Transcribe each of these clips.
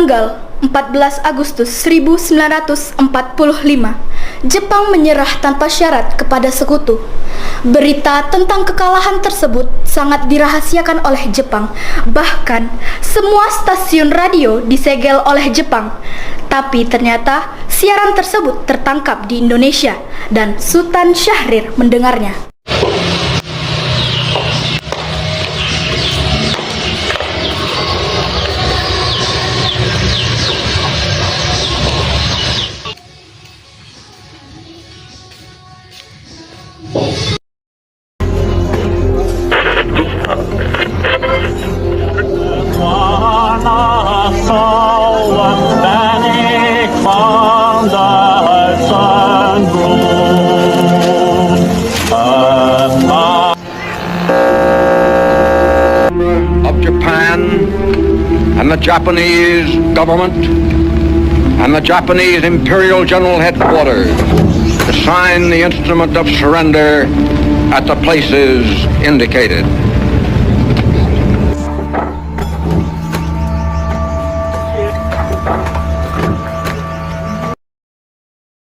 Tanggal 14 Agustus 1945, Jepang menyerah tanpa syarat kepada sekutu. Berita tentang kekalahan tersebut sangat dirahasiakan oleh Jepang. Bahkan, semua stasiun radio disegel oleh Jepang. Tapi ternyata siaran tersebut tertangkap di Indonesia dan Sultan Syahrir mendengarnya. Of Japan and the Japanese government and the Japanese Imperial General Headquarters to sign the instrument of surrender at the places indicated.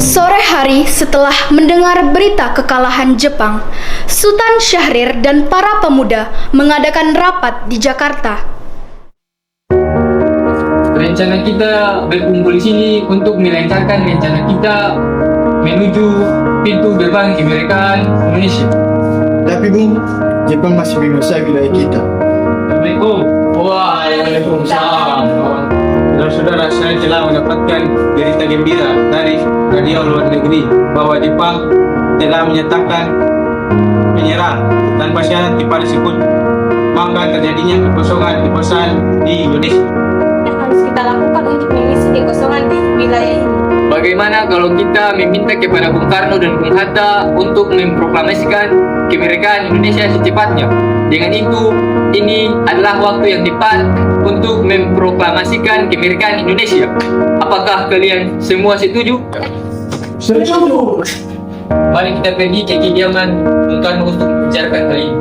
Sore hari setelah mendengar berita kekalahan Jepang, Sultan Syahrir dan para pemuda mengadakan rapat di Jakarta. Rencana kita berkumpul di sini untuk melancarkan rencana kita menuju pintu gerbang kemerdekaan Indonesia. Tapi Bung, Jepang masih menguasai wilayah kita. Assalamualaikum. Waalaikumsalam. Saudara-saudara, saya telah mendapatkan berita gembira dari radio luar negeri bahwa Jepang telah menyatakan menyerah tanpa syarat kepada sekutu. Maka terjadinya kekosongan di Indonesia. Yang harus kita lakukan untuk mengisi kekosongan di wilayah ini? Bagaimana kalau kita meminta kepada Bung Karno dan Bung Hatta untuk memproklamasikan kemerdekaan Indonesia secepatnya? Dengan itu, ini adalah waktu yang tepat untuk memproklamasikan kemerdekaan Indonesia. Apakah kalian semua setuju? Setuju. Mari kita pergi ke kediaman Bung Karno untuk membicarakan hal ini.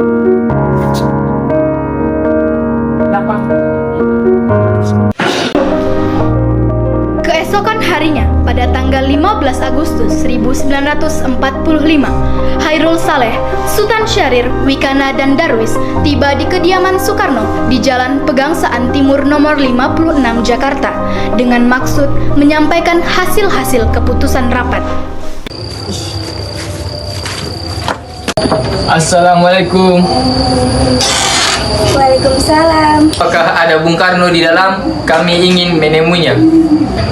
Keesokan harinya, pada tanggal 15 Agustus 1945, Hairul Saleh, Sultan Syahrir, Wikana, dan Darwis tiba di kediaman Soekarno di Jalan Pegangsaan Timur nomor 56 Jakarta dengan maksud menyampaikan hasil-hasil keputusan rapat. Assalamualaikum. Waalaikumsalam. Apakah ada Bung Karno di dalam? Kami ingin menemuinya.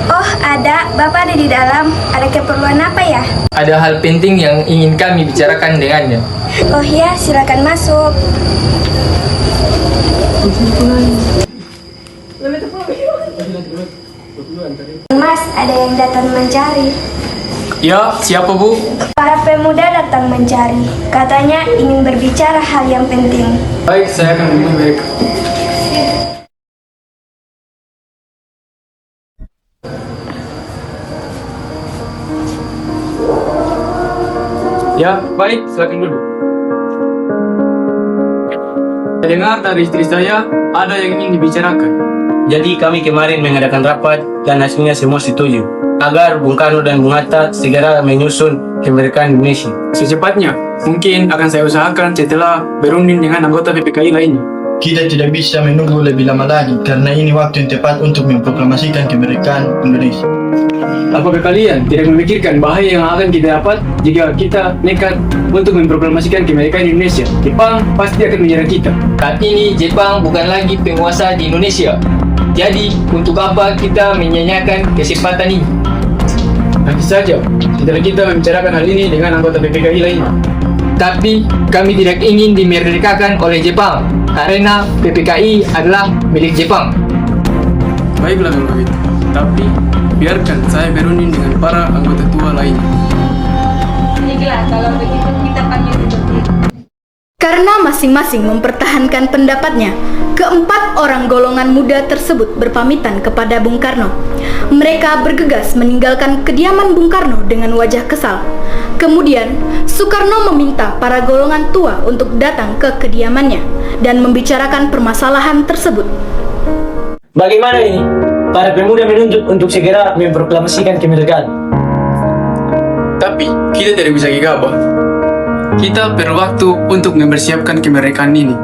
Oh, ada. Bapak ada di dalam. Ada keperluan apa ya? Ada hal penting yang ingin kami bicarakan dengannya. Oh ya, silakan masuk. Mas, ada yang datang mencari. Ya, siapa Bu? Para pemuda datang mencari. Katanya ingin berbicara hal yang penting. Baik, saya akan menemui mereka. Ya, baik, silakan duduk. Saya dengar dari istri saya ada yang ingin dibicarakan. Jadi kami kemarin mengadakan rapat dan hasilnya semua setuju agar Bung Karno dan Bung Hatta segera menyusun kemerdekaan Indonesia. Secepatnya, mungkin akan saya usahakan setelah berunding dengan anggota PPKI lainnya. Kita tidak bisa menunggu lebih lama lagi karena ini waktu yang tepat untuk memproklamasikan kemerdekaan Indonesia. Apakah kalian tidak memikirkan bahaya yang akan kita dapat jika kita nekat untuk memproklamasikan kemerdekaan Indonesia? Jepang pasti akan menyerang kita. Saat ini Jepang bukan lagi penguasa di Indonesia. Jadi, untuk apa kita menyanyiakan kesempatan ini? Nanti saja, setelah kita membicarakan hal ini dengan anggota PPKI lainnya. Tapi, kami tidak ingin dimerdekakan oleh Jepang, karena PPKI adalah milik Jepang. Baiklah kalau begitu, tapi biarkan saya berunding dengan para anggota tua lainnya. Baiklah, kalau begitu kita panggil seperti itu. Karena masing-masing mempertahankan pendapatnya, keempat orang golongan muda tersebut berpamitan kepada Bung Karno. Mereka bergegas meninggalkan kediaman Bung Karno dengan wajah kesal. Kemudian, Soekarno meminta para golongan tua untuk datang ke kediamannya dan membicarakan permasalahan tersebut. Bagaimana ini? Para pemuda menuntut untuk segera memproklamasikan kemerdekaan. Tapi kita tidak bisa gegabah. Kita perlu waktu untuk mempersiapkan kemerdekaan ini,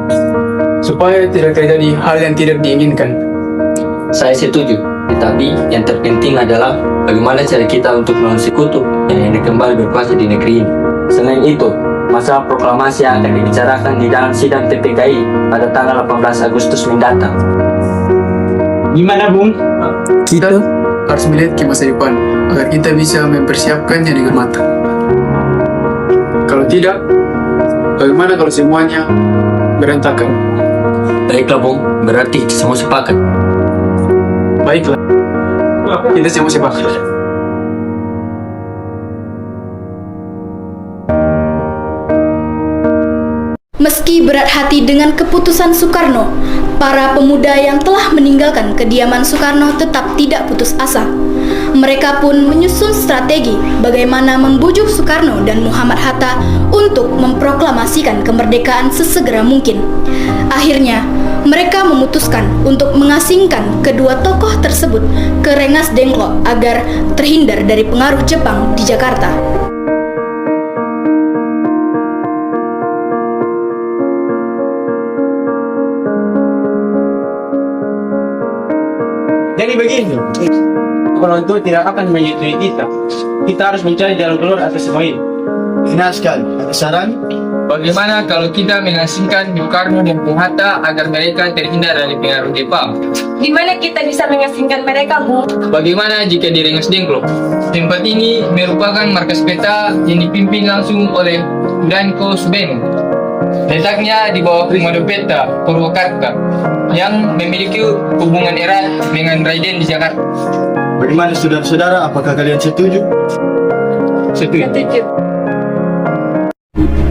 supaya tidak terjadi hal yang tidak diinginkan. Saya setuju, tetapi yang terpenting adalah bagaimana cara kita untuk melawan sekutu yang hendak kembali berkuasa di negeri ini. Selain itu, masalah proklamasi akan dibicarakan di dalam sidang PPKI pada tanggal 18 Agustus mendatang. Gimana, Bung? Kita harus melihat ke masa depan agar kita bisa mempersiapkannya dengan matang. Kalau tidak, bagaimana kalau semuanya berantakan? Baiklah, Bung. Berarti kita semua sepakat. Baiklah, kita semua sepakat. Meski berat hati dengan keputusan Soekarno, para pemuda yang telah meninggalkan kediaman Soekarno tetap tidak putus asa. Mereka pun menyusun strategi bagaimana membujuk Soekarno dan Muhammad Hatta untuk memproklamasikan kemerdekaan sesegera mungkin. Akhirnya, mereka memutuskan untuk mengasingkan kedua tokoh tersebut ke Rengas Dengklok agar terhindar dari pengaruh Jepang di Jakarta. Jadi begini, kalau itu tidak akan menyetujui kita. Kita harus mencari jalan keluar atas semua ini. Benar sekali. Ada saran? Bagaimana kalau kita mengasingkan Soekarno dan Bung Hatta agar mereka terhindar dari pengaruh Jepang? Di mana kita bisa mengasingkan mereka, Bu? Bagaimana jika di Rengas Dengklok? Tempat ini merupakan markas peta yang dipimpin langsung oleh Danko Subeng. Letaknya di bawah Komando Peta Purwakarta yang memiliki hubungan erat dengan Raiden di Jakarta. Bagaimana saudara-saudara, apakah kalian setuju? Setuju.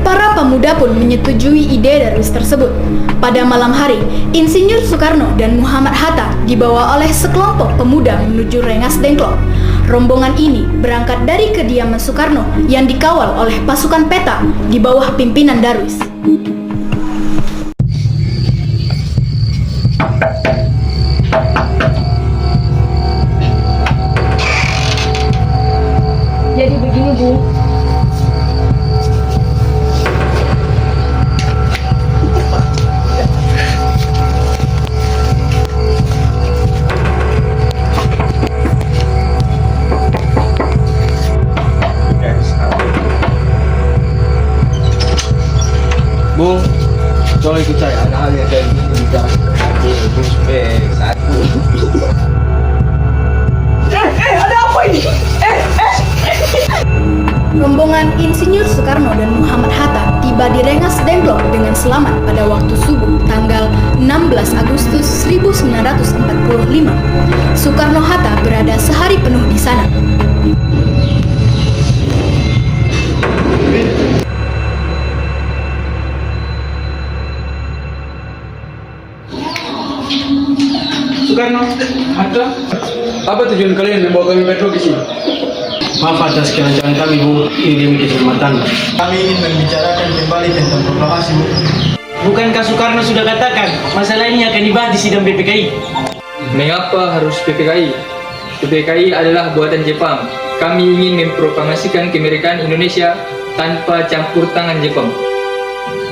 Para pemuda pun menyetujui ide Darwis tersebut. Pada malam hari, Insinyur Soekarno dan Muhammad Hatta dibawa oleh sekelompok pemuda menuju Rengas Dengklok. Rombongan ini berangkat dari kediaman Soekarno yang dikawal oleh pasukan peta di bawah pimpinan Darwis. Jadi begini, Bu. Bung, coba ikut saya. Ada hal yang kayak gini juga. Satu. Rombongan Insinyur Soekarno dan Muhammad Hatta tiba di Rengas Dengklok dengan selamat pada waktu subuh tanggal 16 Agustus 1945. Soekarno-Hatta berada sehari penuh di sana. Soekarno, Hatta, apa tujuan kalian membawa kami berdua ke sini? Maaf atas kelancaran kami, Bu. Ini demi keselamatan. Kami ingin membicarakan kembali tentang proklamasi, Bu. Bukankah Soekarno sudah katakan masalah ini akan dibahas di sidang PPKI? Mengapa harus PPKI? PPKI adalah buatan Jepang. Kami ingin memproklamasikan kemerdekaan Indonesia tanpa campur tangan Jepang.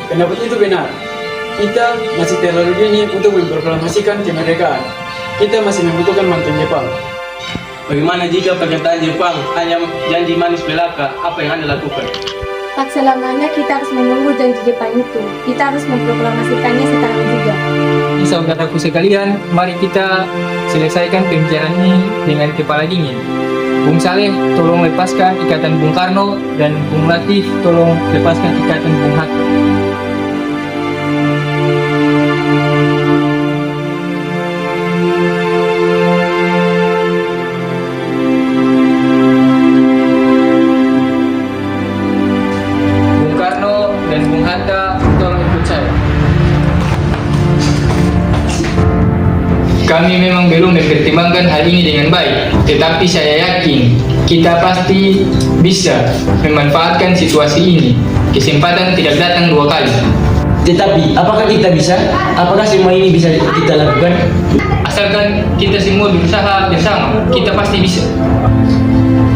Pendapat itu benar. Kita masih terlalu dini untuk memproklamasikan kemerdekaan. Kita masih membutuhkan bantuan Jepang. Bagaimana jika pernyataan Jepang hanya janji manis belaka? Apa yang Anda lakukan? Tak selamanya kita harus menunggu janji Jepang itu. Kita harus memproklamasikannya sekarang juga. Saudaraku sekalian, mari kita selesaikan pembicaraan ini dengan kepala dingin. Bung Saleh, tolong lepaskan ikatan Bung Karno, dan Bung Latif, tolong lepaskan ikatan Bung Hatta. Bung Karno dan Bung Hatta, tolong ikut saya. Kami memang belum mempertimbangkan hal ini dengan baik, tetapi saya yakin kita pasti bisa memanfaatkan situasi ini. Kesempatan tidak datang dua kali. Tetapi apakah kita bisa? Apakah semua ini bisa kita lakukan? Asalkan kita semua berusaha bersama, kita pasti bisa.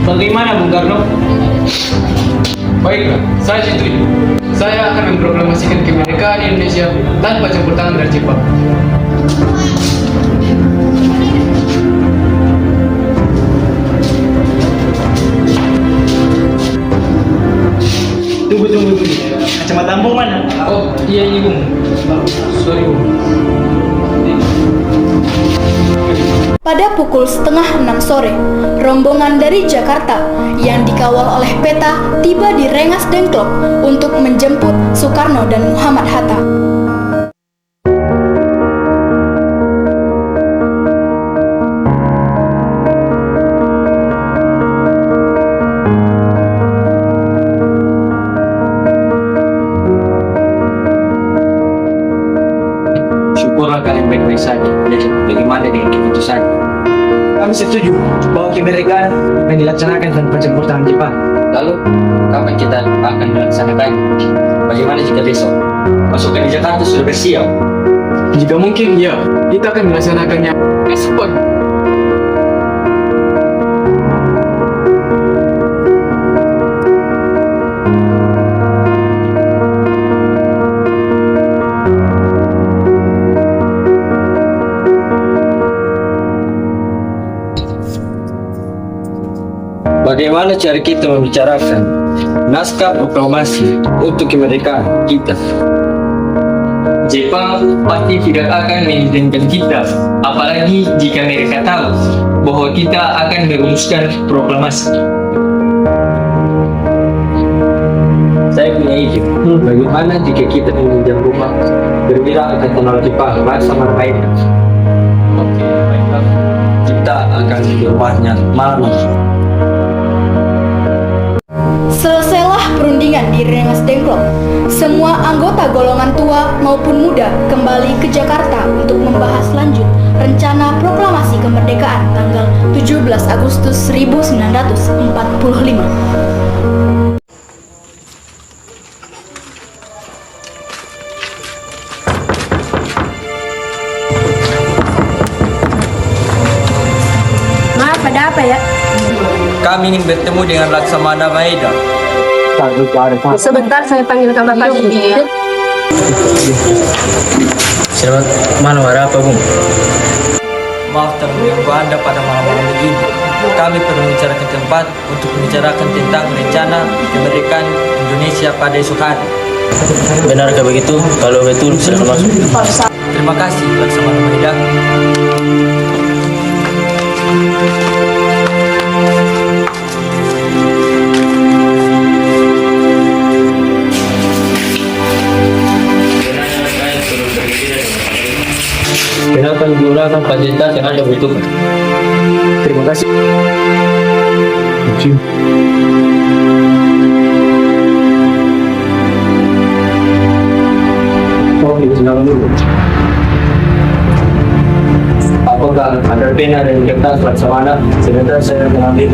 Bagaimana Bung Karno? Baiklah, saya setuju. Saya akan memproklamasikan kemerdekaan Indonesia tanpa campur tangan dari Jepang. Tunggu. Kacamata Bung mana? Oh, iya ini Bung. Sorry Bung. Pada pukul 5:30 sore, rombongan dari Jakarta yang dikawal oleh Peta tiba di Rengas Dengklok untuk menjemput Soekarno dan Muhammad Hatta. Syukurlah kalian baik-baik saja. Jadi bagaimana dengan keputusan? Kami setuju bahwa kemerdekaan akan dilaksanakan tanpa campur tangan Jepang. Lalu, kapan kita akan melaksanakan? Bagaimana jika besok? Pasukan di Jakarta sudah bersiap. Jika mungkin, ya, kita akan melaksanakannya besok pagi. Bagaimana cara kita membicarakan naskah proklamasi untuk kemerdekaan kita? Jepang pasti tidak akan mengizinkan kita, apalagi jika mereka tahu bahwa kita akan merumuskan proklamasi. Saya punya ide. Bagaimana jika kita meminjam rumah berwira Angkatan Jepang bersama mereka? Oke, baiklah. Kita akan di rumahnya malam. Selesailah perundingan di Rengas Dengklok. Semua anggota golongan tua maupun muda kembali ke Jakarta untuk membahas lanjut rencana proklamasi kemerdekaan tanggal 17 Agustus 1945. Maaf, ada apa ya? Kami ingin bertemu dengan Laksamana Maeda. Sebentar saya panggil Bapak dulu ya. Selamat malam, ada apa Bung? Maaf terganggu Anda pada malam-malam begini. Kami perlu membicarakan tempat untuk membicarakan tentang rencana kemerdekaan Indonesia pada esok hari. Benarkah begitu? Kalau betul, silakan masuk. Terima kasih Laksamana Maeda. Kenapa menggunakan fasilitas yang Anda butuhkan? Terima kasih. Oh, silakan dulu. Apakah ada pena dan kertas Laksamana? Sebentar saya akan ambil.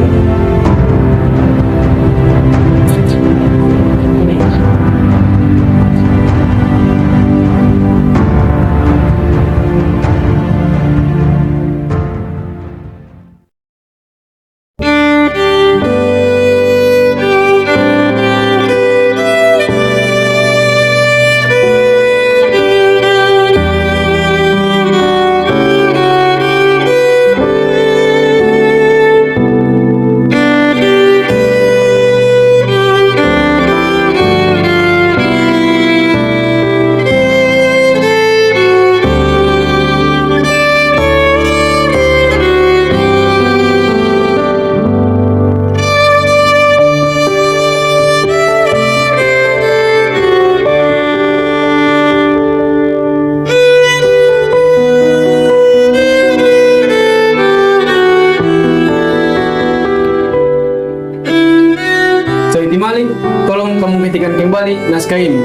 Malik, tolong kamu ketikkan kembali naskah ini.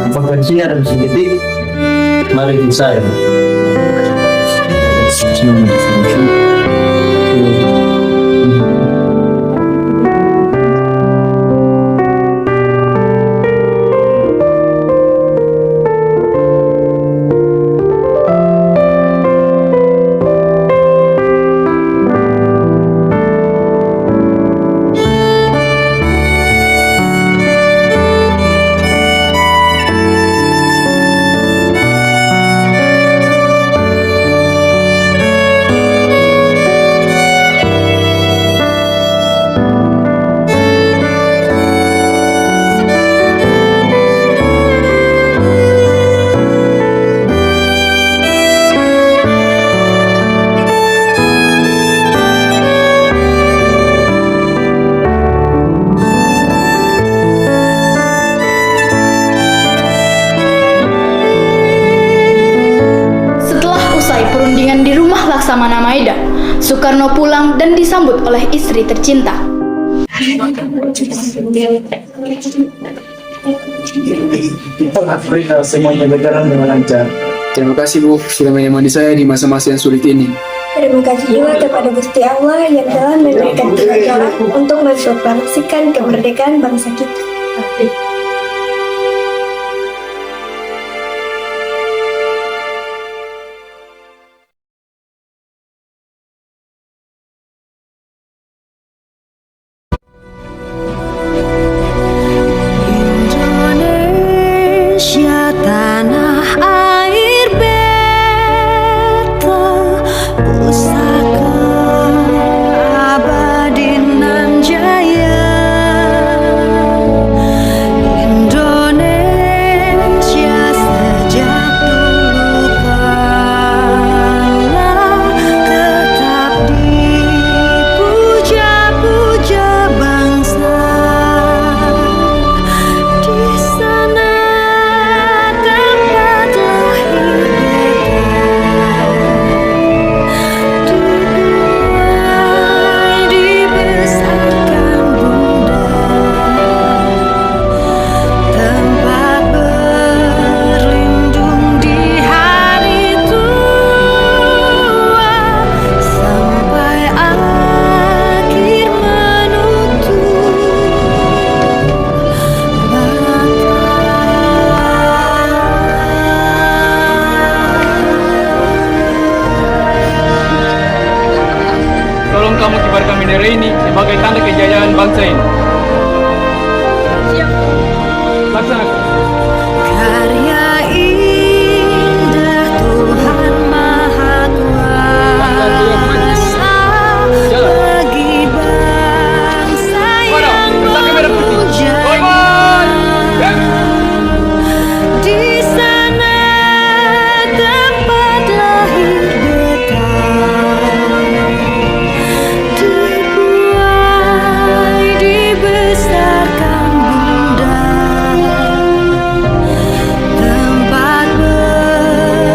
Apakah sinar dan sedikit? Mari saya. Soekarno pulang dan disambut oleh istri tercinta. Kita semuanya berjalan dengan lancar. Terima kasih Bu sudah menemani saya di masa-masa yang sulit ini. Terima kasih juga kepada Gusti Allah yang telah memberikan kita jalan untuk memproklamasikan kemerdekaan bangsa kita. Indonesia tanah air beta, pusaka abadi nan jaya. Indonesia sejak dulu kala tetap dipuja-puja bangsa. Di sana tempat lahir beta, dibesarkan bunda, tempat berlindung di hari tua, sampai akhir menutup Tolong kamu kibarkan bendera ini sebagai tanda kejayaan bangsa ini. Laksanakan. karya indah Tuhan Maha Kuasa bagi bangsa yang berjaya. Di sana tempat lahir beta, dibuai dibesarkan bunda, tempat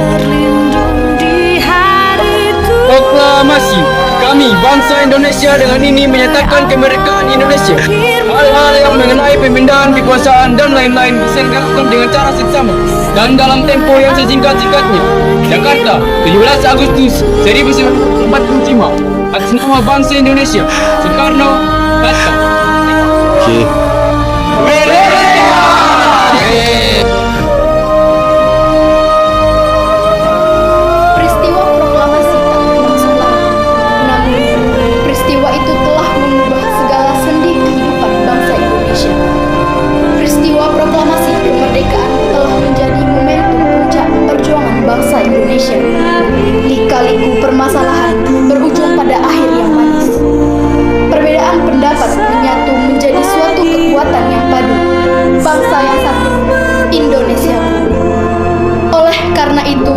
berlindung di hari tua. Proklamasi. Kami bangsa Indonesia dengan ini menyatakan kemerdekaan Indonesia. Hal-hal yang mengenai pemindahan kekuasaan dan lain-lain bisa dilakukan dengan cara seksama dan dalam tempo yang sesingkat-singkatnya. Jakarta, 17 Agustus 1945. Atas nama bangsa Indonesia, Soekarno, Hatta. Peristiwa proklamasi tak berlangsung lama. Namun, peristiwa itu telah mengubah segala sendi kehidupan bangsa Indonesia. Peristiwa proklamasi kemerdekaan telah menjadi momentum puncak perjuangan bangsa Indonesia. Lika-liku permasalahan berujung pada akhir yang manis. Perbedaan pendapat menyatu menjadi suatu kekuatan yang padu. Bangsa yang satu, Indonesia. Oleh karena itu,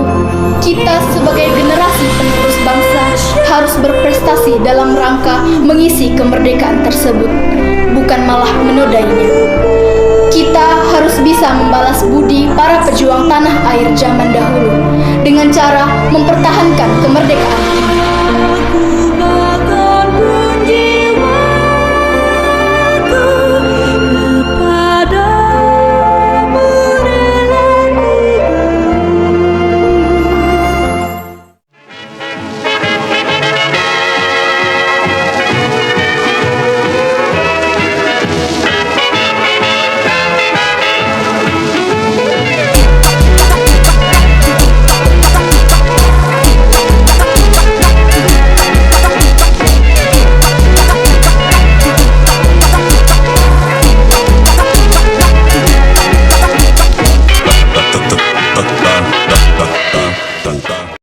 kita sebagai generasi penerus bangsa harus berprestasi dalam rangka mengisi kemerdekaan tersebut, bukan malah menodainya. Kita harus bisa membalas budi para pejuang tanah air zaman dahulu dengan cara mempertahankan kemerdekaan kita.